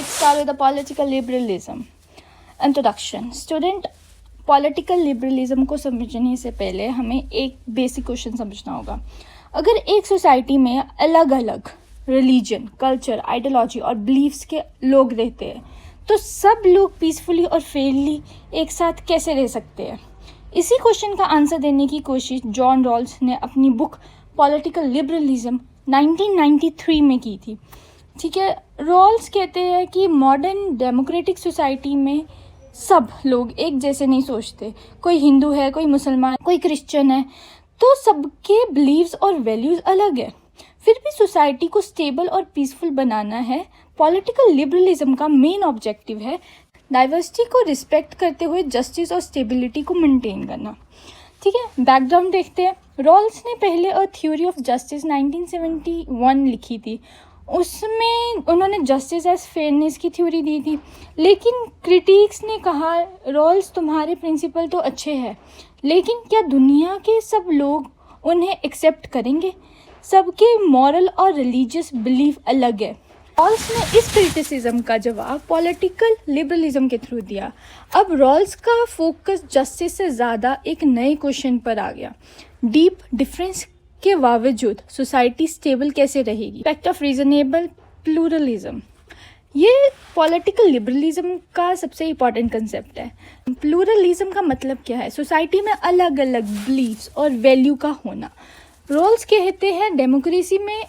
Let's start with the political liberalism. Introduction. Student, political liberalism को समझने से पहले हमें एक बेसिक क्वेश्चन समझना होगा. अगर एक सोसाइटी में अलग अलग रिलीजन, कल्चर, आइडियोलॉजी और बिलीफ्स के लोग रहते हैं तो सब लोग पीसफुली और फेयरली एक साथ कैसे रह सकते हैं? इसी क्वेश्चन का आंसर देने की कोशिश जॉन रॉल्स ने अपनी बुक पॉलिटिकल लिबरलिज्म 1993 में की थी. ठीक है, रॉल्स कहते हैं कि मॉडर्न डेमोक्रेटिक सोसाइटी में सब लोग एक जैसे नहीं सोचते. कोई हिंदू है, कोई मुसलमान, कोई क्रिश्चियन है, तो सबके बिलीव्स और वैल्यूज़ अलग है. फिर भी सोसाइटी को स्टेबल और पीसफुल बनाना है. पॉलिटिकल लिबरलिज्म का मेन ऑब्जेक्टिव है डाइवर्सिटी को रिस्पेक्ट करते हुए जस्टिस और स्टेबिलिटी को मेंटेन करना. ठीक है, बैकग्राउंड देखते हैं. रॉल्स ने पहले अ थ्योरी ऑफ जस्टिस 1971 लिखी थी. उसमें उन्होंने जस्टिस एज फेयरनेस की थ्योरी दी थी, लेकिन क्रिटिक्स ने कहा रॉल्स तुम्हारे प्रिंसिपल तो अच्छे हैं, लेकिन क्या दुनिया के सब लोग उन्हें एक्सेप्ट करेंगे? सबके मॉरल और रिलीजियस बिलीफ अलग है. रॉल्स ने इस क्रिटिसिज्म का जवाब पॉलिटिकल लिबरलिज्म के थ्रू दिया. अब रॉल्स का फोकस जस्टिस से ज़्यादा एक नए क्वेश्चन पर आ गया. डीप डिफरेंस के बावजूद सोसाइटी स्टेबल कैसे रहेगी? Effect of reasonable pluralism. ये पॉलिटिकल लिबरलिज्म का सबसे इम्पॉर्टेंट कंसेप्ट है. प्लूरलिज्म का मतलब क्या है? सोसाइटी में अलग अलग बिलीफ्स और वैल्यू का होना. रॉल्स कहते हैं डेमोक्रेसी में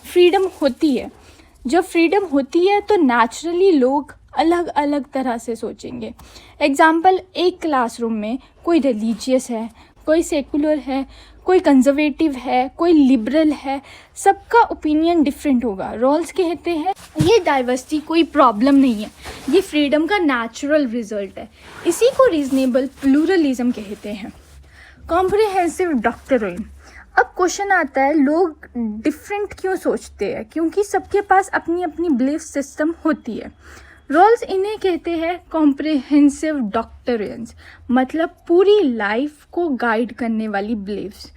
फ्रीडम होती है. जब फ्रीडम होती है तो नेचुरली लोग अलग अलग तरह से सोचेंगे. एग्जाम्पल, एक क्लासरूम में कोई रिलीजियस है, कोई सेकुलर है, कोई कंजर्वेटिव है, कोई लिबरल है, सबका ओपिनियन डिफरेंट होगा. रॉल्स कहते हैं ये डाइवर्सिटी कोई प्रॉब्लम नहीं है, ये फ्रीडम का नेचुरल रिजल्ट है. इसी को रीजनेबल प्लूरलिज्म कहते हैं. Comprehensive doctrine. अब क्वेश्चन आता है लोग डिफरेंट क्यों सोचते हैं? क्योंकि सबके पास अपनी अपनी बिलीफ सिस्टम होती है. रॉल्स इन्हें कहते हैं कॉम्प्रिहेंसिव डॉक्ट्रिन्स, मतलब पूरी लाइफ को गाइड करने वाली बिलीफ्स.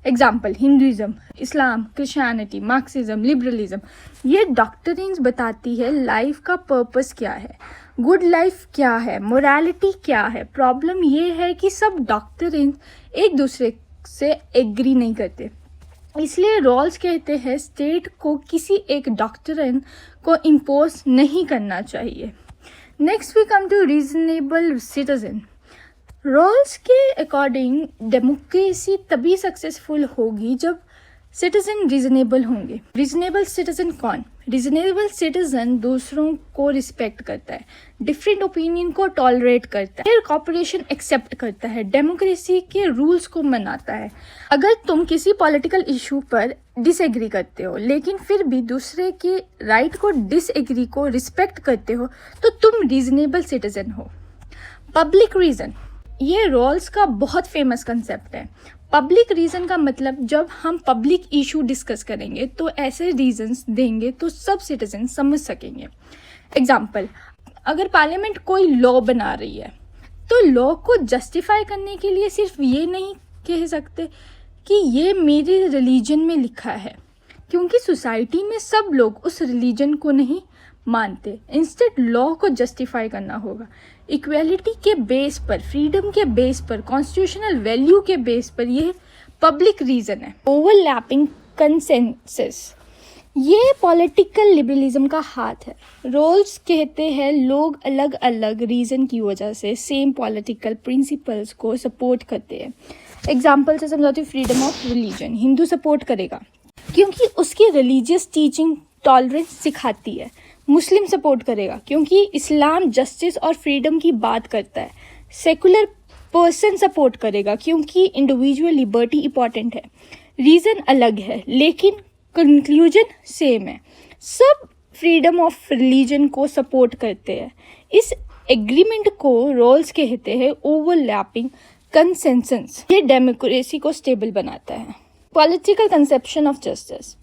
एग्जाम्पल, हिंदुइज्म, इस्लाम, क्रिश्चियनिटी, मार्क्सिज्म, लिबरलिज्म. ये डॉक्ट्रिन्स बताती है लाइफ का पर्पस क्या है, गुड लाइफ क्या है, मोरालिटी क्या है. प्रॉब्लम ये है कि सब डॉक्ट्रिन्स एक दूसरे से एग्री नहीं करते. इसलिए रॉल्स कहते हैं स्टेट को किसी एक डॉक्ट्रिन को इम्पोज नहीं करना चाहिए. Next we come to reasonable citizen. Rawls के अकॉर्डिंग डेमोक्रेसी तभी सक्सेसफुल होगी जब सिटीजन रीजनेबल होंगे. रीजनेबल सिटीजन कौन? रीजनेबल सिटीजन दूसरों को रिस्पेक्ट करता है, डिफरेंट ओपिनियन को टॉलरेट करता है, कॉपरेशन एक्सेप्ट करता है, डेमोक्रेसी के रूल्स को मनाता है. अगर तुम किसी पॉलिटिकल इशू पर डिसएग्री करते हो लेकिन फिर भी दूसरे के राइट को डिसएग्री को रिस्पेक्ट करते हो तो तुम रीजनेबल सिटीजन हो. पब्लिक रीजन, ये रॉल्स का बहुत फेमस कंसेप्ट है. पब्लिक रीजन का मतलब जब हम पब्लिक इशू डिस्कस करेंगे तो ऐसे रीजंस देंगे तो सब सिटीजन समझ सकेंगे. एग्जाम्पल, अगर पार्लियामेंट कोई लॉ बना रही है तो लॉ को जस्टिफाई करने के लिए सिर्फ ये नहीं कह सकते कि ये मेरे रिलीजन में लिखा है, क्योंकि सोसाइटी में सब लोग उस रिलीजन को नहीं मानते. इंस्टेड लॉ को जस्टिफाई करना होगा इक्वेलिटी के बेस पर, फ्रीडम के बेस पर, कॉन्स्टिट्यूशनल वैल्यू के बेस पर. ये पब्लिक रीजन है. ओवरलैपिंग कंसेंसस, ये पॉलिटिकल लिबरलिज्म का हाथ है. रॉल्स कहते हैं लोग अलग अलग रीजन की वजह से सेम पॉलिटिकल प्रिंसिपल्स को सपोर्ट करते हैं. एग्जाम्पल से समझाती हूँ. Freedom of religion, Hindu support करेगा क्योंकि उसकी रिलीजियस टीचिंग टॉलरेंस सिखाती है. मुस्लिम सपोर्ट करेगा क्योंकि इस्लाम जस्टिस और फ्रीडम की बात करता है. सेकुलर पर्सन सपोर्ट करेगा क्योंकि इंडिविजुअल लिबर्टी इंपॉर्टेंट है. रीज़न अलग है लेकिन कंक्लूजन सेम है. सब फ्रीडम ऑफ रिलीजन को सपोर्ट करते हैं. इस एग्रीमेंट को रॉल्स कहते हैं ओवरलैपिंग कंसेंसस. ये डेमोक्रेसी को स्टेबल बनाता है. Political conception of justice.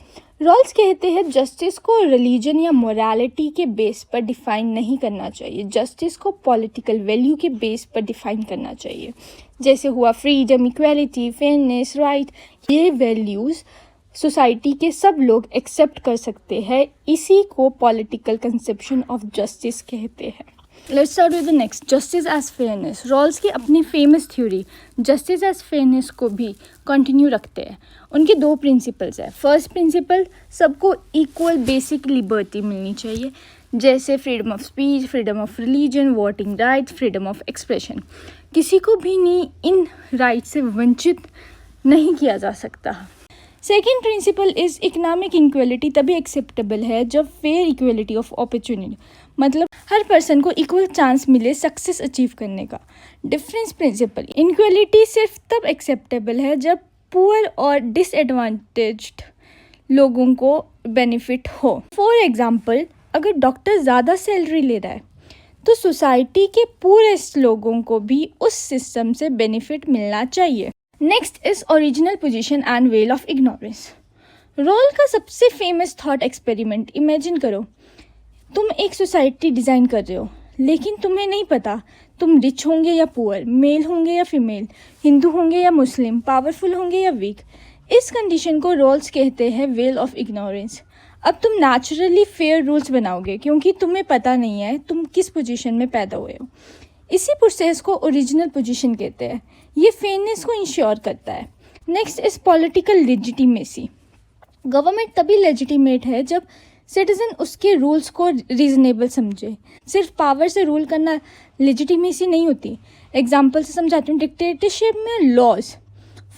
Rawls कहते हैं जस्टिस को रिलीजन या मोरालिटी के बेस पर डिफाइन नहीं करना चाहिए. जस्टिस को पॉलिटिकल वैल्यू के बेस पर डिफाइन करना चाहिए. जैसे हुआ फ्रीडम, इक्वालिटी, फेयरनेस, राइट. ये वैल्यूज़ सोसाइटी के सब लोग एक्सेप्ट कर सकते हैं। इसी को पॉलिटिकल कंसेप्शन ऑफ जस्टिस कहते हैं। Let's start with the next, justice as fairness. Rawls की अपनी famous theory justice as fairness को भी कंटिन्यू रखते हैं। उनके दो प्रिंसिपल्स हैं। फर्स्ट प्रिंसिपल, सबको इक्वल बेसिक लिबर्टी मिलनी चाहिए, जैसे freedom of speech, freedom of religion, voting rights, freedom of expression. किसी को भी नहीं इन राइट से वंचित नहीं किया जा सकता। Second principle is economic equality तभी एक्सेप्टेबल है जब फेयर इक्वलिटी ऑफ अपॉर्चुनिटी, मतलब हर पर्सन को इक्वल चांस मिले सक्सेस अचीव करने का। डिफरेंस प्रिंसिपल, इनक्वलिटी सिर्फ तब एक्सेप्टेबल है जब पुअर और डिसएडवांटेज्ड लोगों को बेनिफिट हो। फॉर एग्जाम्पल, अगर डॉक्टर ज़्यादा सैलरी ले रहा है तो सोसाइटी के पूरेस्ट लोगों को भी उस सिस्टम से बेनिफिट मिलना चाहिए। Next is original position and veil of ignorance. Rawls का सबसे फेमस थॉट एक्सपेरिमेंट इमेजिन करो, तुम एक सोसाइटी डिज़ाइन कर रहे हो लेकिन तुम्हें नहीं पता तुम रिच होंगे या पुअर, मेल होंगे या फीमेल, हिंदू होंगे या मुस्लिम, पावरफुल होंगे या वीक। इस कंडीशन को रोल्स कहते हैं वेल ऑफ इग्नोरेंस। अब तुम नेचुरली फेयर रूल्स बनाओगे क्योंकि तुम्हें पता नहीं है तुम किस पोजीशन में पैदा हुए हो। इसी प्रोसेस को ओरिजिनल पोजीशन कहते हैं। ये फेयरनेस को इंश्योर करता है। Next is political legitimacy. Government तभी लेजिटिमेट है जब सिटीजन उसके रूल्स को रीजनेबल समझे। सिर्फ पावर से रूल करना लेजिटिमेसी नहीं होती। एग्जाम्पल से समझाती हूँ। डिक्टेटरशिप में लॉज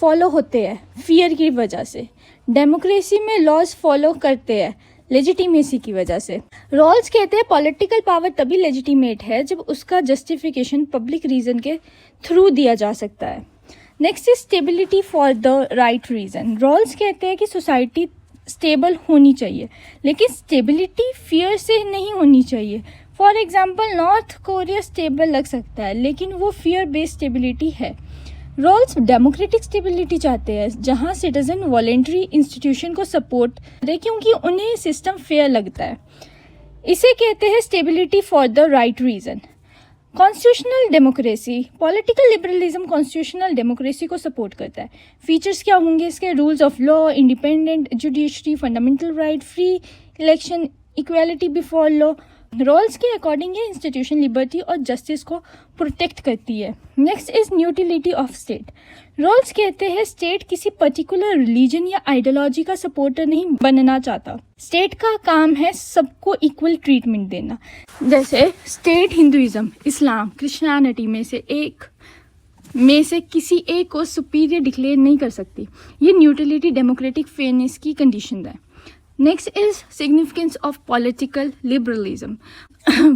फॉलो होते हैं फियर की वजह से, डेमोक्रेसी में लॉज फॉलो करते हैं लेजिटिमेसी की वजह से। रॉल्स कहते हैं पॉलिटिकल पावर तभी लेजिटिमेट है जब उसका जस्टिफिकेशन पब्लिक रीजन के थ्रू दिया जा सकता है। Next is stability for the right reason. Rawls कहते हैं कि सोसाइटी स्टेबल होनी चाहिए लेकिन स्टेबिलिटी फियर से नहीं होनी चाहिए। For example, north Korea stable लग सकता है लेकिन वो फियर बेस्ड स्टेबिलिटी है। रॉल्स डेमोक्रेटिक स्टेबिलिटी चाहते हैं जहां सिटीजन वॉलेंट्री इंस्टीट्यूशन को सपोर्ट करे क्योंकि उन्हें सिस्टम फेयर लगता है। इसे कहते हैं stability for the right reason. Constitutional democracy, political liberalism constitutional democracy को सपोर्ट करता है। फीचर्स क्या होंगे इसके? Rules of law, independent judiciary, fundamental right, free election, equality before law. Rawls के अकॉर्डिंग ये इंस्टीट्यूशन लिबर्टी और जस्टिस को प्रोटेक्ट करती है। Next is neutrality of state. Rawls कहते हैं स्टेट किसी पर्टिकुलर रिलीजन या आइडियोलॉजी का सपोर्टर नहीं बनना चाहता। स्टेट का काम है सबको इक्वल ट्रीटमेंट देना। जैसे स्टेट हिंदुइज्म, इस्लाम, क्रिश्चियनिटी में से किसी एक को सुपीरियर डिक्लेयर नहीं कर सकती। ये न्यूट्रलिटी डेमोक्रेटिक फेयरनेस की कंडीशन है। Next is significance of political liberalism.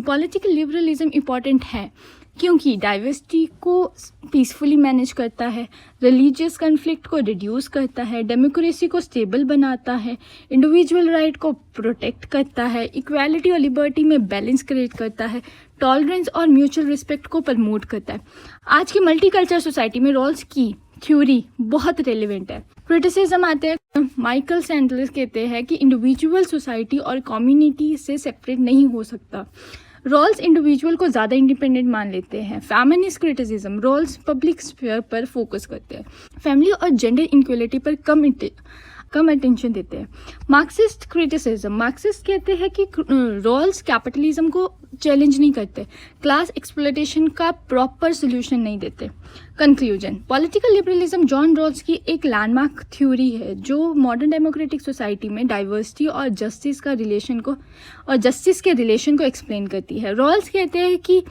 Political liberalism important है क्योंकि डाइवर्सिटी को पीसफुली मैनेज करता है, रिलीजियस कन्फ्लिक्ट को रिड्यूस करता है, डेमोक्रेसी को स्टेबल बनाता है, इंडिविजुअल राइट को प्रोटेक्ट करता है, इक्वालिटी और लिबर्टी में बैलेंस क्रिएट करता है, टॉलरेंस और म्यूचुअल रिस्पेक्ट को प्रमोट करता है। आज की मल्टीकल्चरल सोसाइटी में रॉल्स की थ्योरी बहुत रेलिवेंट है। क्रिटिसिज्म आते हैं। माइकल सैंडलर्स कहते हैं कि इंडिविजुअल सोसाइटी और कम्युनिटी से सेपरेट नहीं हो सकता। रॉल्स इंडिविजुअल को ज़्यादा इंडिपेंडेंट मान लेते हैं। Feminist criticism, Rawls public sphere पर फोकस करते हैं, फैमिली और जेंडर इनक्वलिटी पर कम अटेंशन देते हैं। मार्क्सिस्ट क्रिटिसिज्म, मार्क्सिस्ट कहते हैं कि रॉल्स कैपिटलिज्म को चैलेंज नहीं करते, क्लास एक्सप्लॉयटेशन का प्रॉपर सोल्यूशन नहीं देते। Conclusion, political liberalism John Rawls की एक लैंडमार्क थ्योरी है जो मॉडर्न डेमोक्रेटिक सोसाइटी में डाइवर्सिटी और जस्टिस के रिलेशन को एक्सप्लेन करती है। रॉल्स कहते हैं कि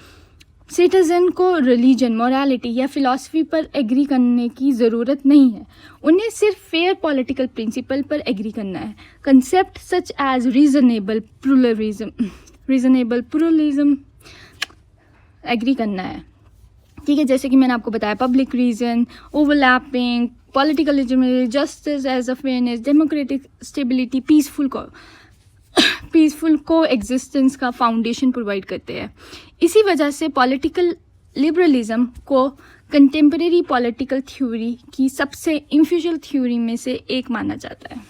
सिटीजन को रिलीजन, मोरालिटी या फिलॉसफी पर एग्री करने की ज़रूरत नहीं है, उन्हें सिर्फ फेयर पॉलिटिकल प्रिंसिपल पर एग्री करना है। Concept such as reasonable pluralism agree करना है। ठीक है, जैसे कि मैंने आपको बताया public reason, overlapping, political justice as a fairness, democratic stability, peaceful coexistence का फाउंडेशन प्रोवाइड करते हैं। इसी वजह से पॉलिटिकल लिबरलिज्म को कंटेम्परेरी पॉलिटिकल थ्योरी की सबसे इन्फ्लुएंशियल थ्योरी में से एक माना जाता है।